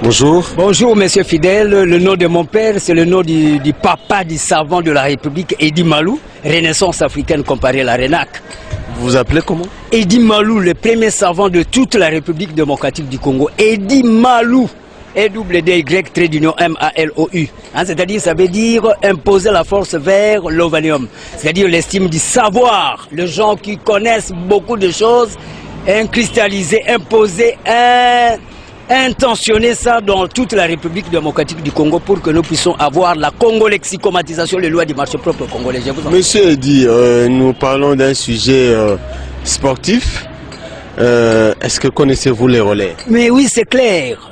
Bonjour. Bonjour, monsieur Fidèle. Le nom de mon père, c'est le nom du papa du savant de la République, Edi Malou, Renaissance africaine comparée à la RENAC. Vous vous appelez comment? Edi Malou, le premier savant de toute la République démocratique du Congo. Edi Malou. E-double-D-Y-M-A-L-O-U. C'est-à-dire, ça veut dire imposer la force vers l'ovanium. C'est-à-dire l'estime du savoir. Les gens qui connaissent beaucoup de choses, cristalliser, imposer, intentionner ça dans toute la République démocratique du Congo pour que nous puissions avoir la congo-lexicomatisation, les lois du marché propre congolais. Monsieur Edi, nous parlons d'un sujet sportif. Est-ce que connaissez-vous les relais? Mais oui, c'est clair.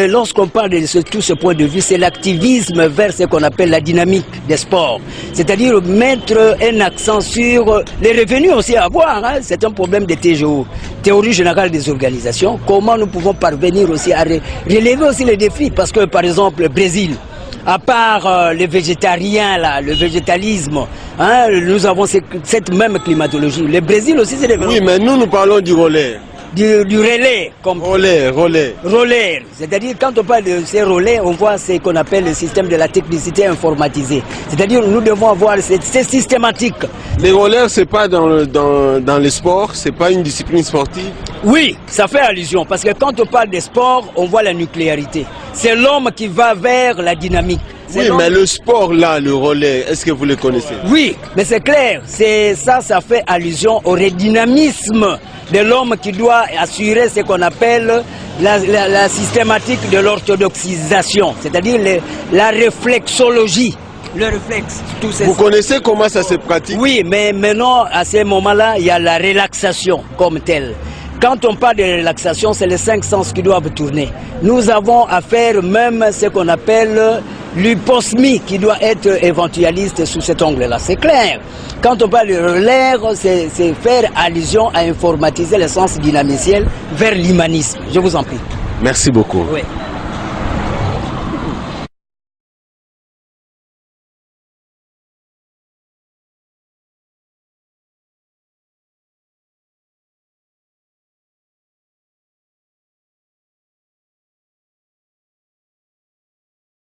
Lorsqu'on parle de tout ce point de vue, c'est l'activisme vers ce qu'on appelle la dynamique des sports. C'est-à-dire mettre un accent sur les revenus aussi à avoir. Hein. C'est un problème de TGO, théorie générale des organisations. Comment nous pouvons parvenir aussi à relever aussi les défis? Parce que par exemple, le Brésil, à part les végétariens, là, le végétalisme, hein, nous avons cette même climatologie. Le Brésil aussi, c'est des... Oui, mais nous parlons du relais. Du relais. Comme relais. Relais. C'est-à-dire, quand on parle de ces relais, on voit ce qu'on appelle le système de la technicité informatisée. C'est-à-dire, nous devons avoir c'est systématique. Les relais, c'est pas dans le sport, c'est pas une discipline sportive? Oui, ça fait allusion, parce que quand on parle des sports, on voit la nucléarité. C'est l'homme qui va vers la dynamique. Oui, mais le sport là, le relais, est-ce que vous le connaissez? Oui, mais c'est clair, ça fait allusion au redynamisme de l'homme qui doit assurer ce qu'on appelle la systématique de l'orthodoxisation, c'est-à-dire la réflexologie. Le réflexe. Vous connaissez comment ça se pratique? Oui, mais maintenant, à ce moment-là, il y a la relaxation comme telle. Quand on parle de relaxation, c'est les 5 sens qui doivent tourner. Nous avons à faire même ce qu'on appelle l'hyposmie qui doit être éventualiste sous cet angle-là. C'est clair. Quand on parle de relais, c'est faire allusion à informatiser le sens dynamiciel vers l'humanisme. Je vous en prie. Merci beaucoup. Oui.